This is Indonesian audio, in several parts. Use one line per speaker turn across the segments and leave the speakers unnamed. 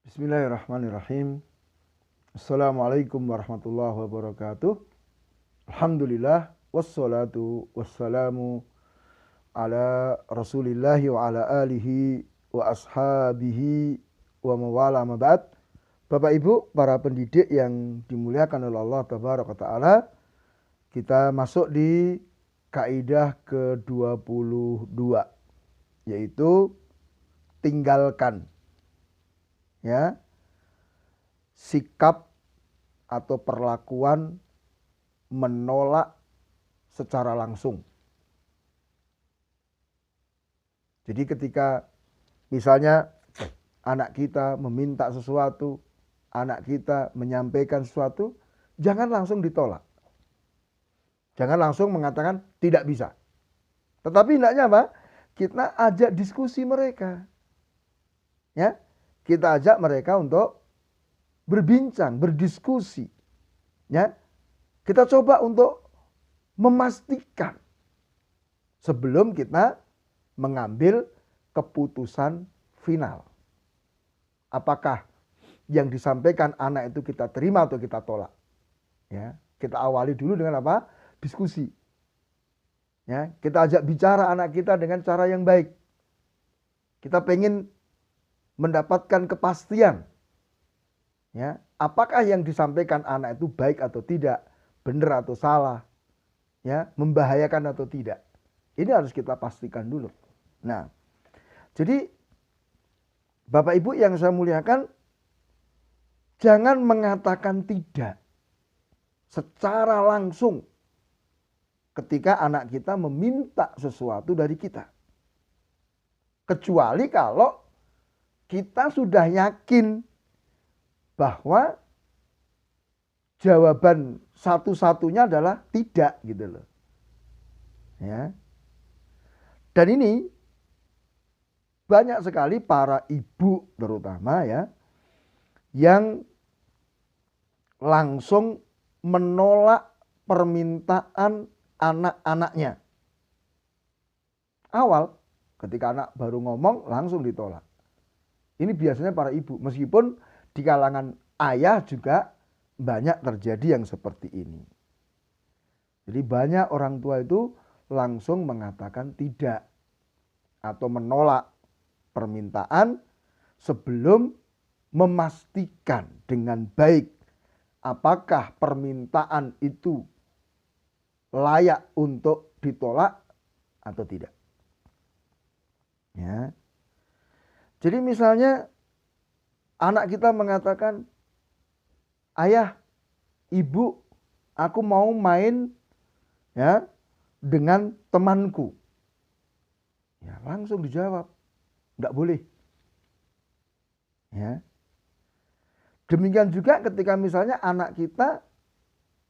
Bismillahirrahmanirrahim. Assalamualaikum warahmatullahi wabarakatuh. Alhamdulillah wassalatu wassalamu ala Rasulillahi wa ala alihi wa ashabihi wa mawala ma ba'd. Bapak Ibu, para pendidik yang dimuliakan oleh Allah Tabaraka Ta'ala, kita masuk di kaidah ke-22, yaitu tinggalkan. Ya, sikap atau perlakuan menolak secara langsung. Jadi ketika misalnya anak kita meminta sesuatu, anak kita menyampaikan sesuatu, jangan langsung ditolak. Jangan langsung mengatakan tidak bisa. Tetapi hendaknya apa? Kita ajak diskusi mereka. Ya, kita ajak mereka untuk berbincang, berdiskusi. Ya, kita coba untuk memastikan sebelum kita mengambil keputusan final. Apakah yang disampaikan anak itu kita terima atau kita tolak? Ya, kita awali dulu dengan apa? Diskusi. Ya, kita ajak bicara anak kita dengan cara yang baik. Kita pengen mendapatkan kepastian. Ya, apakah yang disampaikan anak itu baik atau tidak, benar atau salah, ya, membahayakan atau tidak. Ini harus kita pastikan dulu. Nah, jadi Bapak Ibu yang saya muliakan, jangan mengatakan tidak secara langsung ketika anak kita meminta sesuatu dari kita. Kecuali kalau kita sudah yakin bahwa jawaban satu-satunya adalah tidak, gitu loh. Ya. Dan ini banyak sekali para ibu terutama ya yang langsung menolak permintaan anak-anaknya. Awal ketika anak baru ngomong langsung ditolak. Ini biasanya para ibu, meskipun di kalangan ayah juga banyak terjadi yang seperti ini. Jadi banyak orang tua itu langsung mengatakan tidak atau menolak permintaan sebelum memastikan dengan baik apakah permintaan itu layak untuk ditolak atau tidak. Ya. Jadi misalnya anak kita mengatakan, ayah, ibu, aku mau main ya dengan temanku. Ya, langsung dijawab, enggak boleh. Ya. Demikian juga ketika misalnya anak kita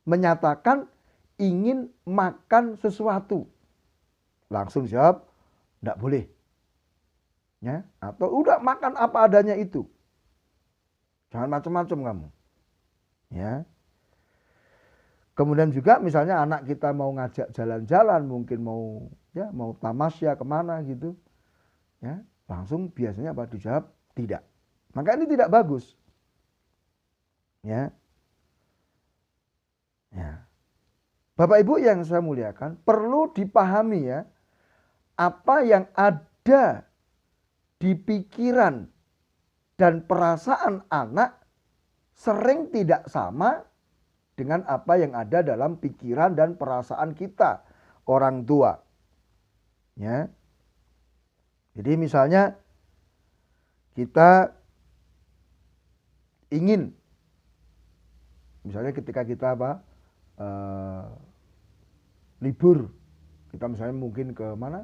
menyatakan ingin makan sesuatu. Langsung jawab, enggak boleh. Ya, atau udah makan apa adanya itu. Jangan macam-macam kamu. Ya. Kemudian juga misalnya anak kita mau ngajak jalan-jalan, mungkin mau tamasya kemana gitu. Ya, langsung biasanya apa dijawab tidak. Maka ini tidak bagus. Ya. Ya. Bapak Ibu yang saya muliakan, perlu dipahami ya, apa yang ada di pikiran dan perasaan anak sering tidak sama dengan apa yang ada dalam pikiran dan perasaan kita, orang tua. Ya. Jadi misalnya kita ingin, misalnya ketika kita libur, kita misalnya mungkin ke mana?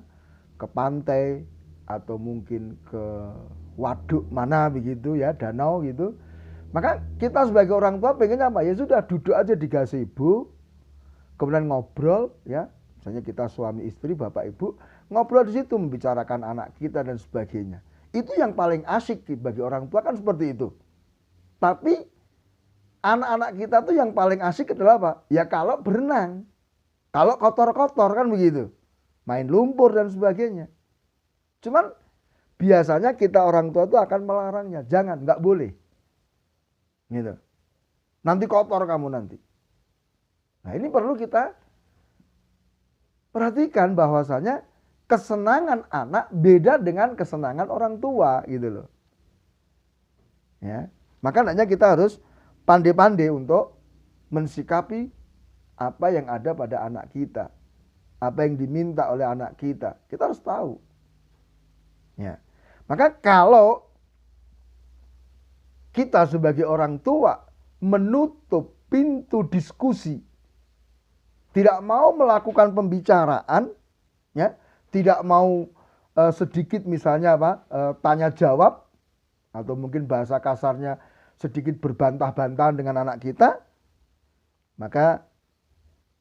Ke pantai, atau mungkin ke waduk mana begitu ya, danau gitu. Maka kita sebagai orang tua pengennya apa? Ya sudah, duduk aja di gazebo, kemudian ngobrol ya. Misalnya kita suami istri, bapak ibu, ngobrol di situ membicarakan anak kita dan sebagainya. Itu yang paling asyik bagi orang tua kan seperti itu. Tapi anak-anak kita tuh yang paling asyik adalah apa? Ya kalau berenang. Kalau kotor-kotor kan begitu. Main lumpur dan sebagainya. Cuman biasanya kita orang tua itu akan melarangnya. Jangan, nggak boleh. Gitu. Nanti kotor kamu nanti. Nah, ini perlu kita perhatikan bahwasanya kesenangan anak beda dengan kesenangan orang tua gitu loh. Ya. Maka hendaknya kita harus pandai-pandai untuk mensikapi apa yang ada pada anak kita. Apa yang diminta oleh anak kita. Kita harus tahu. Ya. Maka kalau kita sebagai orang tua menutup pintu diskusi, tidak mau melakukan pembicaraan, ya, tidak mau sedikit misalnya tanya jawab, atau mungkin bahasa kasarnya sedikit berbantah-bantahan dengan anak kita, maka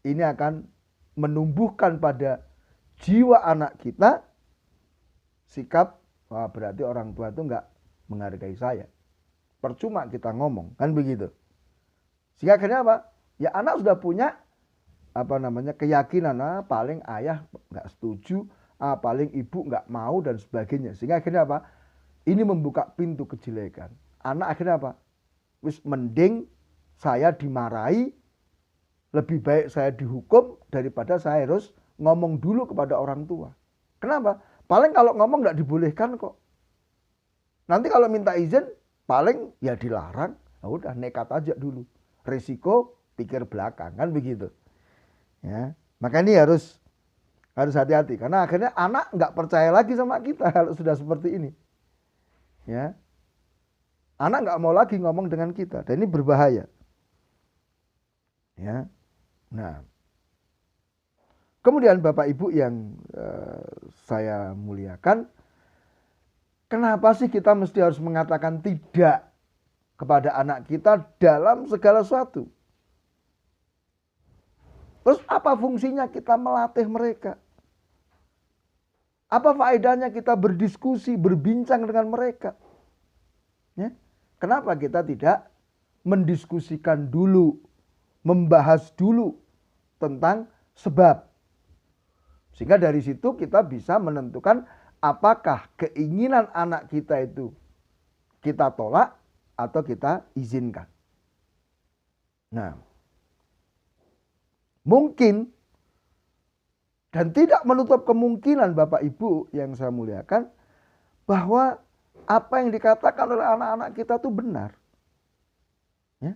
ini akan menumbuhkan pada jiwa anak kita sikap, wah berarti orang tua itu enggak menghargai saya. Percuma kita ngomong, kan begitu. Sehingga akhirnya apa? Ya anak sudah punya keyakinan, paling ayah nggak setuju, paling ibu nggak mau dan sebagainya. Sehingga akhirnya apa? Ini membuka pintu kejelekan. Anak akhirnya apa? Wis mending saya dimarahi, lebih baik saya dihukum daripada saya harus ngomong dulu kepada orang tua. Kenapa? Paling kalau ngomong nggak dibolehkan kok. Nanti kalau minta izin, paling ya dilarang. Nah, udah nekat aja dulu. Risiko pikir belakang, kan begitu. Ya, maka ini harus hati-hati karena akhirnya anak nggak percaya lagi sama kita kalau sudah seperti ini. Ya, anak nggak mau lagi ngomong dengan kita dan ini berbahaya. Ya, nah, kemudian Bapak Ibu yang saya muliakan, kenapa sih kita mesti harus mengatakan tidak kepada anak kita dalam segala sesuatu? Terus apa fungsinya kita melatih mereka? Apa faedahnya kita berdiskusi, berbincang dengan mereka? Ya? Kenapa kita tidak mendiskusikan dulu, membahas dulu tentang sebab? Sehingga dari situ kita bisa menentukan apakah keinginan anak kita itu kita tolak atau kita izinkan. Nah, mungkin dan tidak menutup kemungkinan Bapak Ibu yang saya muliakan bahwa apa yang dikatakan oleh anak-anak kita itu benar. Ya.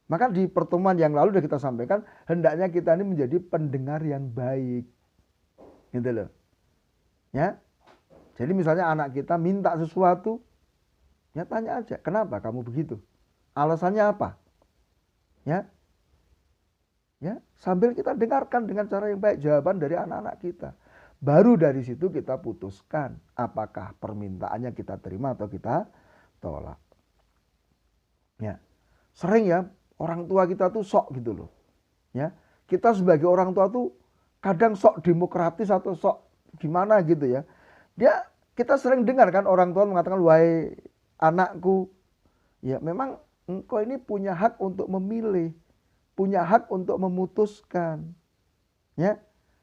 Maka di pertemuan yang lalu sudah kita sampaikan hendaknya kita ini menjadi pendengar yang baik. Gitu loh. Ya. Jadi misalnya anak kita minta sesuatu, ya tanya aja, kenapa kamu begitu? Alasannya apa? Ya. Ya, sambil kita dengarkan dengan cara yang baik jawaban dari anak-anak kita. Baru dari situ kita putuskan apakah permintaannya kita terima atau kita tolak. Ya. Sering ya orang tua kita tuh sok gitu loh. Ya. Kita sebagai orang tua tuh kadang sok demokratis atau sok gimana gitu ya. Kita sering dengar kan orang tua mengatakan, "Wahai anakku, ya memang engkau ini punya hak untuk memilih, punya hak untuk memutuskan. Ya,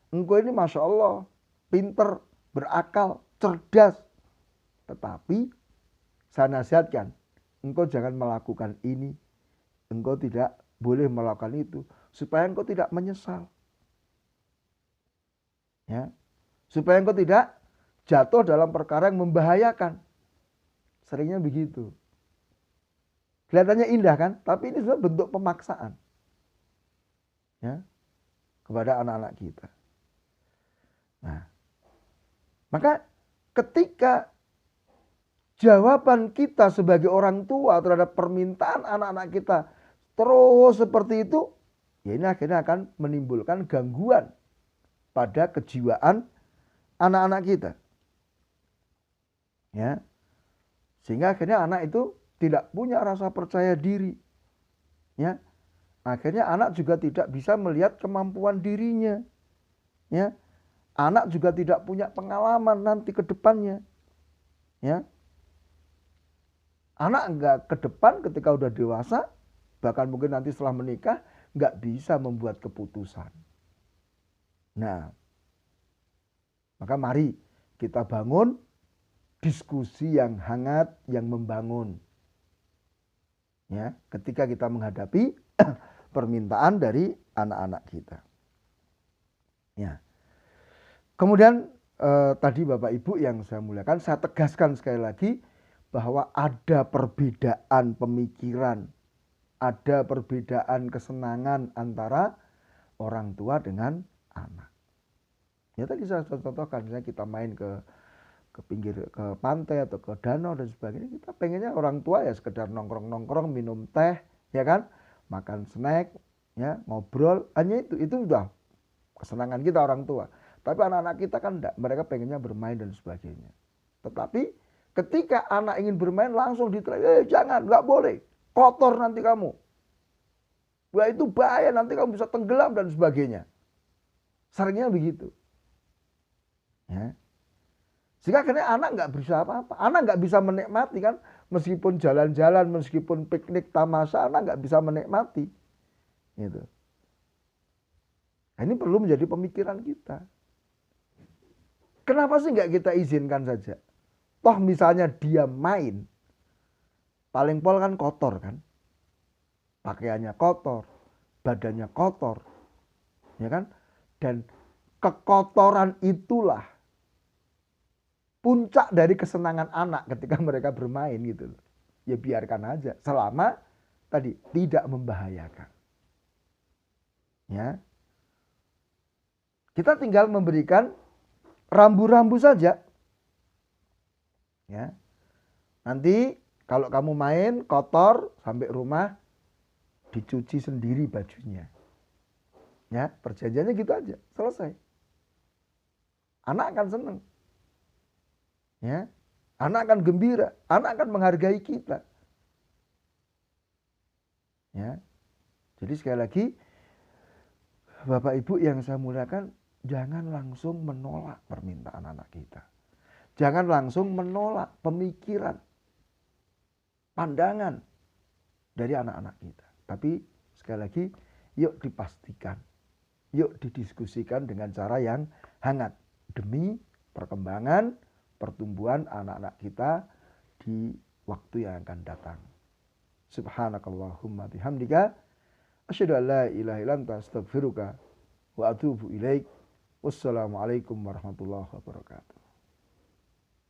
engkau ini Masya Allah, pinter, berakal, cerdas. Tetapi saya nasihatkan, engkau jangan melakukan ini. Engkau tidak boleh melakukan itu. Supaya engkau tidak menyesal. Ya, supaya engkau tidak jatuh dalam perkara yang membahayakan." Seringnya begitu. Kelihatannya indah kan? Tapi ini sebenarnya bentuk pemaksaan. Ya, kepada anak-anak kita. Nah, maka ketika jawaban kita sebagai orang tua terhadap permintaan anak-anak kita terus seperti itu, ya ini akhirnya akan menimbulkan gangguan pada kejiwaan anak-anak kita. Ya. Sehingga akhirnya anak itu tidak punya rasa percaya diri. Ya. Akhirnya anak juga tidak bisa melihat kemampuan dirinya. Ya. Anak juga tidak punya pengalaman nanti ke depannya. Ya. Anak enggak ke depan ketika udah dewasa, bahkan mungkin nanti setelah menikah, enggak bisa membuat keputusan. Nah, maka mari kita bangun diskusi yang hangat, yang membangun. Ya, ketika kita menghadapi permintaan dari anak-anak kita. Ya. Kemudian tadi Bapak Ibu yang saya muliakan, saya tegaskan sekali lagi bahwa ada perbedaan pemikiran, ada perbedaan kesenangan antara orang tua dengan anak. Ya tadi saya contohkan, misalnya kita main ke pinggir, ke pantai atau ke danau dan sebagainya, kita pengennya orang tua ya sekedar nongkrong-nongkrong, minum teh, ya kan, makan snack, ya ngobrol, hanya itu udah kesenangan kita orang tua. Tapi anak-anak kita kan enggak, mereka pengennya bermain dan sebagainya. Tetapi ketika anak ingin bermain langsung diterai, jangan, nggak boleh, kotor nanti kamu. Wah itu bahaya, nanti kamu bisa tenggelam dan sebagainya. Seringnya begitu. Ya. Sehingga akhirnya anak nggak bisa apa-apa, anak nggak bisa menikmati kan, meskipun jalan-jalan, meskipun piknik tamasya, anak nggak bisa menikmati. Gitu. Nah, ini perlu menjadi pemikiran kita. Kenapa sih nggak kita izinkan saja? Toh misalnya dia main, paling pol kan kotor kan, pakaiannya kotor, badannya kotor, ya kan? Dan kekotoran itulah puncak dari kesenangan anak ketika mereka bermain gitu loh. Ya biarkan aja, selama tadi tidak membahayakan. Ya, kita tinggal memberikan rambu-rambu saja. Ya. Nanti kalau kamu main kotor sampai rumah dicuci sendiri bajunya. Ya, perjanjiannya gitu aja, selesai. Anak akan senang. Ya. Anak akan gembira, anak akan menghargai kita. Ya. Jadi sekali lagi Bapak Ibu yang saya muliakan, jangan langsung menolak permintaan anak kita. Jangan langsung menolak pemikiran, pandangan dari anak-anak kita. Tapi sekali lagi, yuk dipastikan, yuk didiskusikan dengan cara yang hangat demi perkembangan, pertumbuhan anak-anak kita di waktu yang akan datang. Subhanakallahumma bihamdika asyhadu an la ilaha illa anta astaghfiruka wa atubu ilaik. Wassalamualaikum warahmatullahi wabarakatuh.